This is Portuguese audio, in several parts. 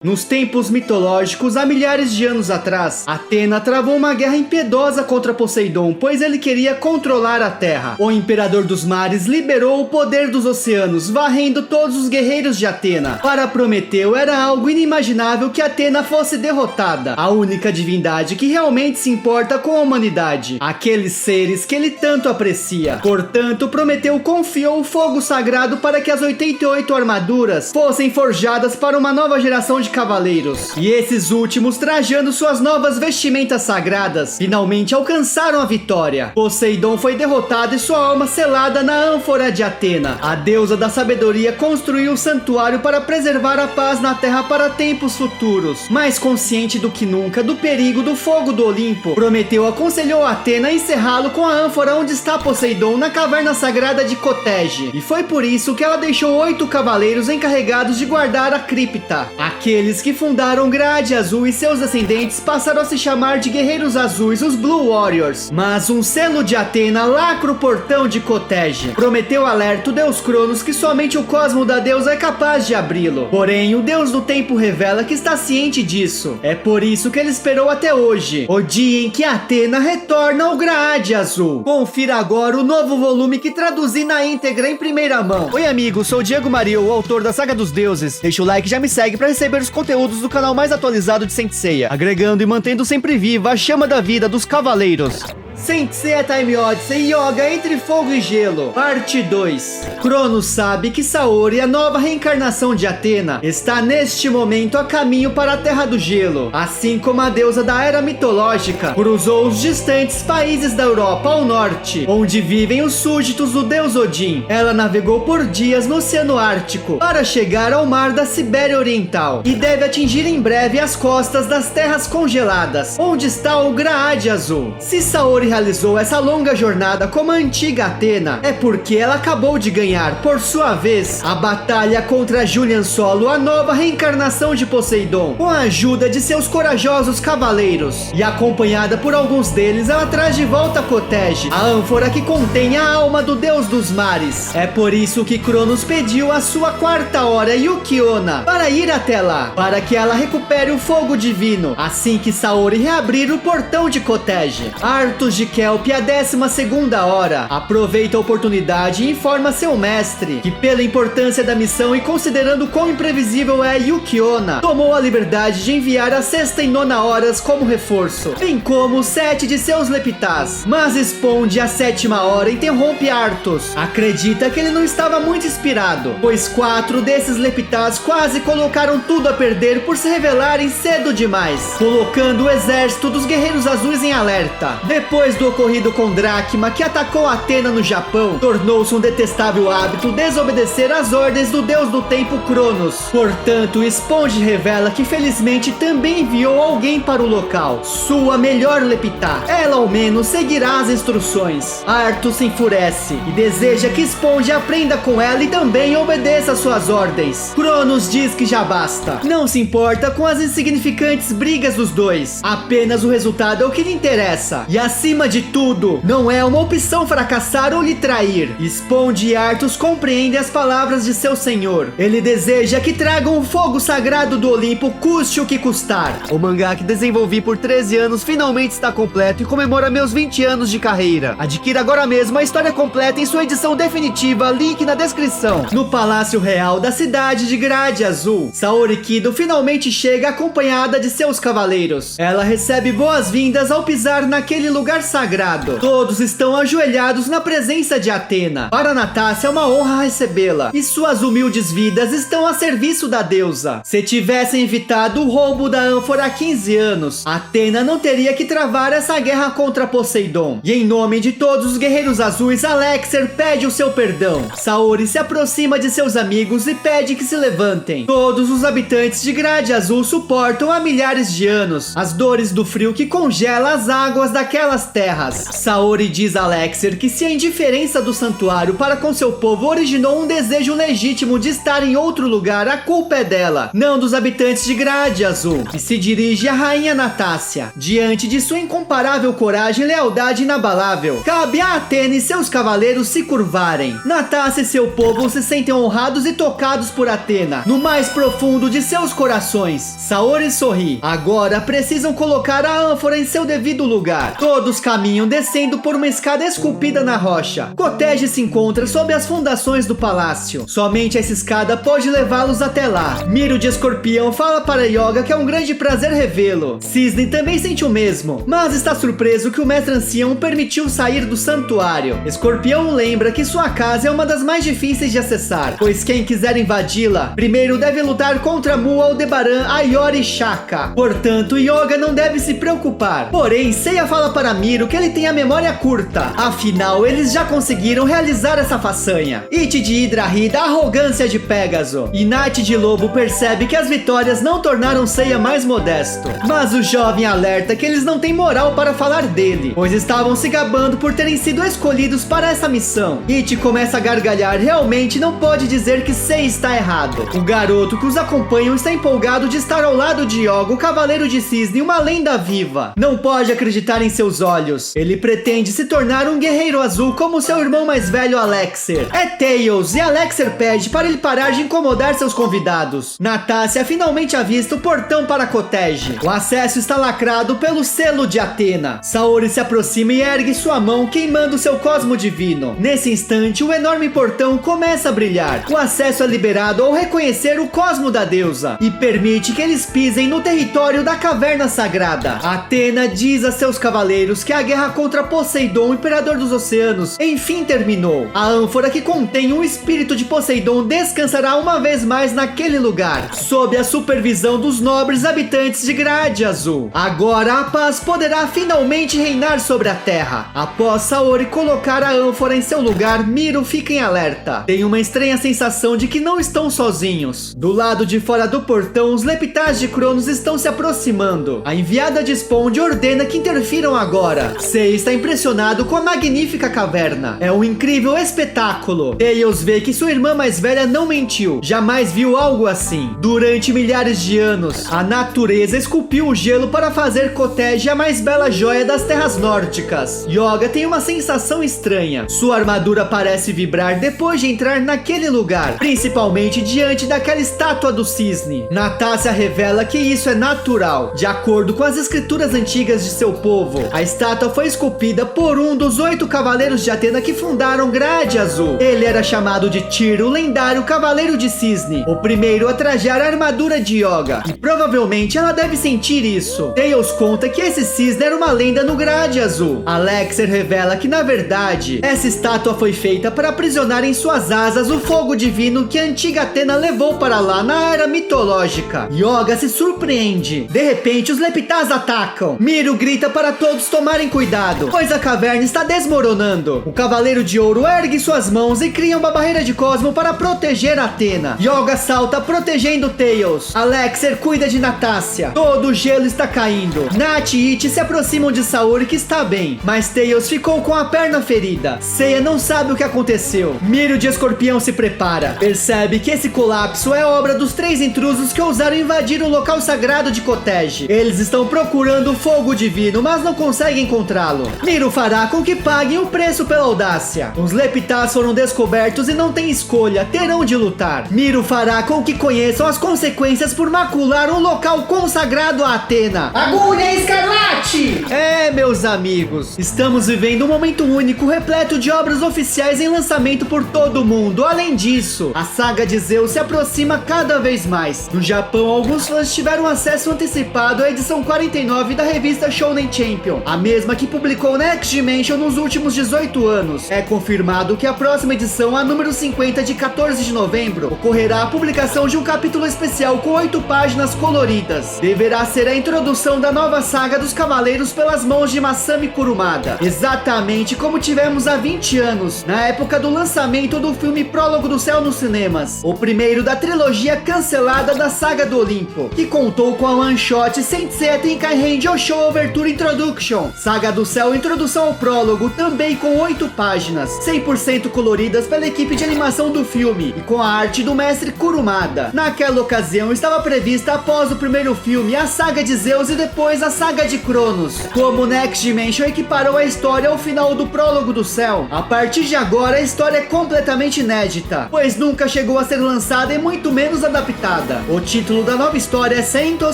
Nos tempos mitológicos, há milhares de anos atrás, Atena travou uma guerra impiedosa contra Poseidon, pois ele queria controlar a Terra. O Imperador dos Mares liberou o poder dos oceanos, varrendo todos os guerreiros de Atena. Para Prometeu, era algo inimaginável que Atena fosse derrotada, a única divindade que realmente se importa com a humanidade, aqueles seres que ele tanto aprecia. Portanto, Prometeu confiou o fogo sagrado para que as 88 armaduras fossem forjadas para uma nova geração de cavaleiros. E esses últimos, trajando suas novas vestimentas sagradas, finalmente alcançaram a vitória. Poseidon foi derrotado e sua alma selada na ânfora de Atena. A deusa da sabedoria construiu um santuário para preservar a paz na terra para tempos futuros. Mais consciente do que nunca do perigo do fogo do Olimpo, Prometeu aconselhou Atena a encerrá-lo com a ânfora onde está Poseidon na caverna sagrada de Cotege. E foi por isso que ela deixou 8 cavaleiros encarregados de guardar a cripta. Aqueles que fundaram Grade Azul e seus descendentes passaram a se chamar de Guerreiros Azuis, os Blue Warriors. Mas um selo de Atena lacra o portão de Cotege. Prometeu alerta o deus Cronos que somente o cosmo da deusa é capaz de abri-lo. Porém, o deus do tempo revela que está ciente disso. É por isso que ele esperou até hoje, o dia em que Atena retorna ao Grade Azul. Confira agora o novo volume que traduzi na íntegra em primeira mão. Oi amigos, sou o Diego Mario, o autor da Saga dos Deuses. Deixa o like e já me segue para receber os conteúdos do canal mais atualizado de Saint Seiya, agregando e mantendo sempre viva a chama da vida dos cavaleiros. Saint Seiya Time Odyssey Yoga entre Fogo e Gelo, parte 2. Cronos sabe que Saori, a nova reencarnação de Atena, está neste momento a caminho para a Terra do Gelo. Assim como a deusa da era mitológica, cruzou os distantes países da Europa ao norte, onde vivem os súditos do deus Odin. Ela navegou por dias no Oceano Ártico para chegar ao mar da Sibéria Oriental e deve atingir em breve as costas das terras congeladas, onde está o Grade Azul. Se Saori realizou essa longa jornada como a antiga Atena, é porque ela acabou de ganhar, por sua vez, a batalha contra Julian Solo, a nova reencarnação de Poseidon, com a ajuda de seus corajosos cavaleiros. E acompanhada por alguns deles, ela traz de volta Cotege, a ânfora que contém a alma do deus dos mares. É por isso que Cronos pediu a sua quarta hora, Yukiona, para ir até lá, para que ela recupere o fogo divino, assim que Saori reabrir o portão de Cotege. Arthos de Kelp, a 12ª hora, aproveita a oportunidade e informa seu mestre que, pela importância da missão e considerando quão imprevisível é Yukiona, tomou a liberdade de enviar a 6ª e 9ª horas como reforço, bem como 7 de seus leptás. Mas Esponde, a 7ª hora, interrompe Arthos. Acredita que ele não estava muito inspirado, pois 4 desses leptás quase colocaram tudo a perder por se revelarem cedo demais, colocando o exército dos Guerreiros Azuis em alerta. Depois do ocorrido com Dracma, que atacou Atena no Japão, tornou-se um detestável hábito desobedecer às ordens do deus do tempo Cronos. Portanto, Esponde revela que felizmente também enviou alguém para o local, sua melhor leptá. Ela ao menos seguirá as instruções. Arthos se enfurece e deseja que Esponde aprenda com ela e também obedeça às suas ordens. Cronos diz que já basta. Não se importa com as insignificantes brigas dos dois. Apenas o resultado é o que lhe interessa. E acima de tudo, não é uma opção fracassar ou lhe trair. Esponde e Arthos compreendem as palavras de seu senhor. Ele deseja que tragam o fogo sagrado do Olimpo, custe o que custar. O mangá que desenvolvi por 13 anos finalmente está completo e comemora meus 20 anos de carreira. Adquira agora mesmo a história completa em sua edição definitiva, link na descrição. No Palácio Real da cidade de Grade Azul, Saori Kido finalmente chega acompanhada de seus cavaleiros. Ela recebe boas-vindas ao pisar naquele lugar sagrado. Todos estão ajoelhados na presença de Atena. Para Natácia é uma honra recebê-la, e suas humildes vidas estão a serviço da deusa. Se tivessem evitado o roubo da ânfora há 15 anos, Atena não teria que travar essa guerra contra Poseidon. E em nome de todos os Guerreiros Azuis, Alexer pede o seu perdão. Saori se aproxima de seus amigos e pede que se levantem. Todos os habitantes de Grade Azul suportam há milhares de anos as dores do frio que congela as águas daquelas terras. Saori diz a Alexer que se a indiferença do santuário para com seu povo originou um desejo legítimo de estar em outro lugar, a culpa é dela, não dos habitantes de Grade Azul. E se dirige à rainha Natácia. Diante de sua incomparável coragem e lealdade inabalável, cabe a Atena e seus cavaleiros se curvarem. Natácia e seu povo se sentem honrados e tocados por Atena, no mais profundo de seus corações. Saori sorri. Agora precisam colocar a ânfora em seu devido lugar. Todos caminham descendo por uma escada esculpida na rocha. Kotege se encontra sob as fundações do palácio. Somente essa escada pode levá-los até lá. Miro de Escorpião fala para Yoga que é um grande prazer revê-lo. Cisne também sente o mesmo, mas está surpreso que o mestre ancião permitiu sair do santuário. Escorpião lembra que sua casa é uma das mais difíceis de acessar, pois quem quiser invadi-la, primeiro deve lutar contra Mu, Aldebaran, Ayori e Shaka. Portanto, Yoga não deve se preocupar. Porém, Seiya fala para Miro que ele tem a memória curta. Afinal, eles já conseguiram realizar essa façanha. It de Hydra ri da arrogância de Pégaso. E Night de Lobo percebe que as vitórias não tornaram Seiya mais modesto. Mas o jovem alerta que eles não têm moral para falar dele, pois estavam se gabando por terem sido escolhidos para essa missão. It começa a gargalhar. Realmente não pode dizer que Seiya está errado. O garoto que os acompanha está empolgado de estar ao lado de Yoga, o Cavaleiro de Cisne, uma lenda viva. Não pode acreditar em seus olhos. Ele pretende se tornar um guerreiro azul como seu irmão mais velho Alexer. É Tails, e Alexer pede para ele parar de incomodar seus convidados. Natácia finalmente avista o portão para Kotege. O acesso está lacrado pelo selo de Atena. Saori se aproxima e ergue sua mão, queimando seu cosmo divino. Nesse instante, o enorme portão começa a brilhar. O acesso é liberado ao reconhecer o cosmo da deusa e permite que eles pisem no território da caverna sagrada. Atena diz a seus cavaleiros que a guerra contra Poseidon, imperador dos oceanos, enfim terminou. A ânfora que contém o espírito de Poseidon descansará uma vez mais naquele lugar, sob a supervisão dos nobres habitantes de Grade Azul. Agora a paz poderá finalmente reinar sobre a terra. Após Saori colocar a ânfora em seu lugar, Miro fica em alerta. Tem uma estranha sensação de que não estão sozinhos. Do lado de fora do portão, os Leptás de Cronos estão se aproximando. A enviada de Sponde ordena que interfiram agora. Sei está impressionado com a magnífica caverna. É um incrível espetáculo. Tails vê que sua irmã mais velha não mentiu. Jamais viu algo assim. Durante milhares de anos, a natureza esculpiu o gelo para fazer Kotege a mais bela joia das terras nórdicas. Yoga tem uma sensação estranha. Sua armadura parece vibrar depois de entrar naquele lugar, principalmente diante daquela estátua do cisne. Natácia revela que isso é natural. De acordo com as escrituras antigas de seu povo, a estátua foi esculpida por um dos 8 cavaleiros de Atena que fundaram Grade Azul. Ele era chamado de Tyr, o lendário Cavaleiro de Cisne, o primeiro a trajar a armadura de Yoga, e provavelmente ela deve sentir isso. Tails conta que esse cisne era uma lenda no Grade Azul. Alexer revela que na verdade essa estátua foi feita para aprisionar em suas asas o fogo divino que a antiga Atena levou para lá na era mitológica. Yoga se surpreende. De repente os Leptás atacam. Miro grita para todos tomarem cuidado, pois a caverna está desmoronando. O Cavaleiro de Ouro ergue suas mãos e cria uma barreira de cosmo para proteger Atena. Yoga salta protegendo Tails. Alexer cuida de Natácia. Todo o gelo está caindo. Nat e It se aproximam de Saori, que está bem, mas Tails ficou com a perna ferida. Seiya não sabe o que aconteceu. Miro de Escorpião se prepara. Percebe que esse colapso é obra dos 3 intrusos que ousaram invadir o local sagrado de Kotege. Eles estão procurando o fogo divino, mas não conseguem encontrá-lo. Miro fará com que paguem o preço pela audácia. Os Leptás foram descobertos e não têm escolha, terão de lutar. Miro fará com que conheçam as consequências por macular um local consagrado a Atena. Agulha Escarlate! É, meus amigos, estamos vivendo um momento único, repleto de obras oficiais em lançamento por todo o mundo. Além disso, a saga de Zeus se aproxima cada vez mais. No Japão, alguns fãs tiveram acesso antecipado à edição 49 da revista Shonen Champion, a mesma que publicou Next Dimension nos últimos 18 anos. É confirmado que a próxima edição, a número 50 de 14 de novembro, ocorrerá a publicação de um capítulo especial com 8 páginas coloridas. Deverá ser a introdução da nova saga dos Cavaleiros pelas mãos de Masami Kurumada, exatamente como tivemos há 20 anos, na época do lançamento do filme Prólogo do Céu nos cinemas, o primeiro da trilogia cancelada da saga do Olimpo, que contou com a one-shot Sensei Tenkairen Josho Overture Introduction, Saga do Céu, introdução ao prólogo, também com 8 páginas, 100% coloridas pela equipe de animação do filme e com a arte do mestre Kurumada. Naquela ocasião estava prevista após o primeiro filme a saga de Zeus e depois a saga de Cronos. Como Next Dimension equiparou a história ao final do prólogo do Céu, a partir de agora a história é completamente inédita, pois nunca chegou a ser lançada e muito menos adaptada. O título da nova história é Sento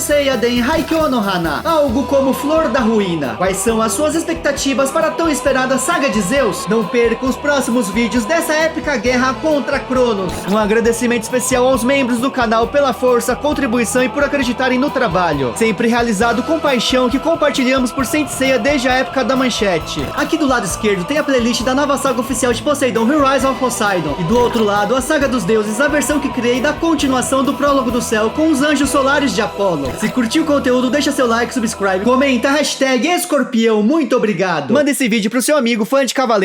Seiyaden Haikyo no Hana, algo como Flor da Ruína. Quais são as suas expectativas para a tão esperada saga de Zeus? Não perca os próximos vídeos dessa épica guerra contra Cronos. Um agradecimento especial aos membros do canal pela força, contribuição e por acreditarem no trabalho, sempre realizado com paixão, que compartilhamos por Saint Seiya desde a época da manchete. Aqui do lado esquerdo tem a playlist da nova saga oficial de Poseidon, Rise of Poseidon, e do outro lado a saga dos deuses, a versão que criei da continuação do prólogo do Céu com os anjos solares de Apolo. Se curtiu o conteúdo, deixa seu like, subscribe, comenta, hashtag Escorpião, muito obrigado. Manda esse vídeo pro seu amigo fã de Cavaleiro.